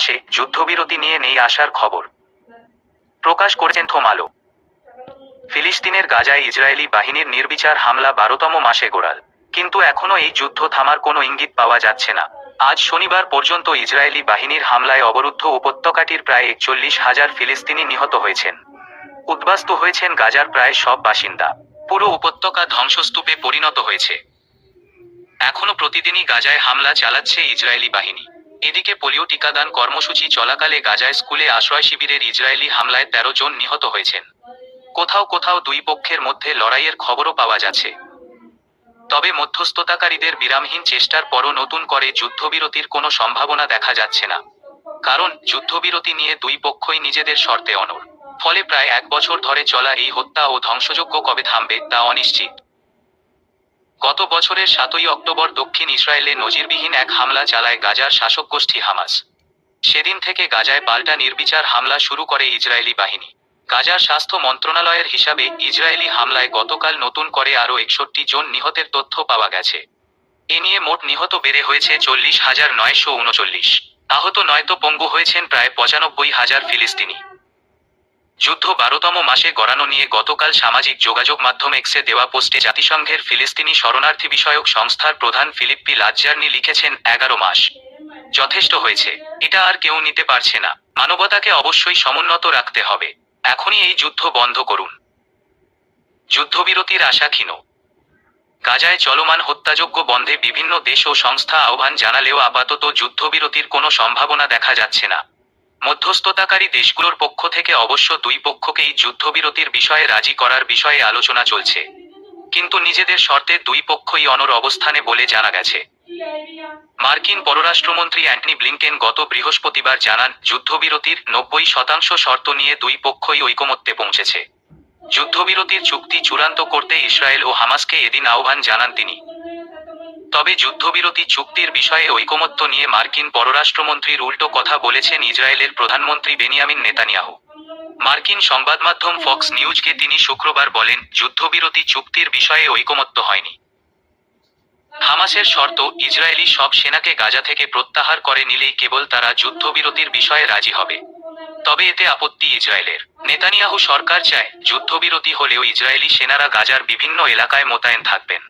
মাসে যুদ্ধবিরতি নিয়ে নেই আসার খবর প্রকাশ করেছেন থোমালো। ফিলিস্তিনের গাজায় ইসরায়েলি বাহিনীর নির্বিচার হামলা 12তম মাসে গোড়াল, কিন্তু এখনও এই যুদ্ধ থামার কোনো ইঙ্গিত পাওয়া যাচ্ছে না। আজ শনিবার পর্যন্ত ইসরায়েলি বাহিনীর হামলায় অবরুদ্ধ উপত্যকাটির প্রায় 41,000 ফিলিস্তিনি নিহত হয়েছেন। উদ্বাস্তু হয়েছেন গাজার প্রায় সব বাসিন্দা। পুরো উপত্যকা ধ্বংসস্তূপে পরিণত হয়েছে। এখনও প্রতিদিনই গাজায় হামলা চালাচ্ছে ইসরায়েলি বাহিনী। এদিকে পোলিও টিকাদান কর্মসূচি চলাকালে গাজায় স্কুলে আশ্রয় শিবিরের ইসরায়েলি হামলায় 13 জন নিহত হয়েছেন। কোথাও কোথাও দুই পক্ষের মধ্যে লড়াইয়ের খবরও পাওয়া যাচ্ছে। তবে মধ্যস্থতাকারীদের বিরামহীন চেষ্টার পরও নতুন করে যুদ্ধবিরতির কোনো সম্ভাবনা দেখা যাচ্ছে না। কারণ যুদ্ধবিরতি নিয়ে দুই পক্ষই নিজেদের শর্তে অনড়। ফলে প্রায় 1 বছর ধরে চলা এই হত্যা ও ধ্বংসযজ্ঞ কবে থামবে তা অনিশ্চিত। গত বছরের 7ই অক্টোবর দক্ষিণ ইসরায়েলে নজিরবিহীন এক হামলা চালায় গাজার শাসক গোষ্ঠী হামাস। সেদিন থেকে গাজায় পাল্টা নির্বিচার হামলা শুরু করে ইসরায়েলি বাহিনী। গাজার স্বাস্থ্য মন্ত্রণালয়ের হিসাবে ইসরায়েলি হামলায় গতকাল নতুন করে আরও 61 জন নিহতের তথ্য পাওয়া গেছে। এ নিয়ে মোট নিহত বেড়ে হয়েছে 40,939। আহত নয়তো পঙ্গু হয়েছেন প্রায় 95,000 ফিলিস্তিনি। যুদ্ধ 12তম মাসে গড়ানো নিয়ে গতকাল সামাজিক যোগাযোগ মাধ্যম এক্সে দেওয়া পোস্টে জাতিসংঘের ফিলিস্তিনি শরণার্থী বিষয়ক সংস্থার প্রধান ফিলিপ্পি লাজ্জার্নি লিখেছেন, 11 মাস যথেষ্ট হয়েছে, এটা আর কেউ নিতে পারছে না। মানবতাকে অবশ্যই সমুন্নত রাখতে হবে। এখনই এই যুদ্ধ বন্ধ করুন। যুদ্ধবিরতির আশা ক্ষীণ। গাজায় চলমান হত্যাযজ্ঞ বন্ধে বিভিন্ন দেশ ও সংস্থা আহ্বান জানালেও আপাতত যুদ্ধবিরতির কোনো সম্ভাবনা দেখা যাচ্ছে না। মধ্যস্থতাকারী দেশগুলোর পক্ষ থেকে অবশ্য দুই পক্ষকেই যুদ্ধবিরতির বিষয়ে রাজি করার বিষয়ে আলোচনা চলছে, কিন্তু নিজেদের শর্তে দুই পক্ষই অনড় অবস্থানে বলে জানা গেছে। মার্কিন পররাষ্ট্রমন্ত্রী অ্যান্টনি ব্লিংকেন গত বৃহস্পতিবার জানান, যুদ্ধবিরতির 90% শর্ত নিয়ে দুই পক্ষই ঐকমত্যে পৌঁছেছে। যুদ্ধবিরতির চুক্তি চূড়ান্ত করতে ইসরায়েল ও হামাসকে এদিন আহ্বান জানান তিনি। তবে যুদ্ধবিরতি চুক্তির বিষয়ে ঐকমত্য নিয়ে মার্কিন পররাষ্ট্রমন্ত্রীর উল্টো কথা বলেছেন ইসরায়েলের প্রধানমন্ত্রী বেনিয়ামিন নেতানিয়াহু। মার্কিন সংবাদমাধ্যম ফক্স নিউজকে তিনি শুক্রবার বলেন, যুদ্ধবিরতি চুক্তির বিষয়ে ঐকমত্য হয়নি। হামাসের শর্ত, ইসরায়েলি সব সেনাকে গাজা থেকে প্রত্যাহার করে নিলেই কেবল তারা যুদ্ধবিরতির বিষয়ে রাজি হবে। তবে এতে আপত্তি ইসরায়েলের। নেতানিয়াহু সরকার চায়, যুদ্ধবিরতি হলেও ইসরায়েলি সেনারা গাজার বিভিন্ন এলাকায় মোতায়েন থাকবেন।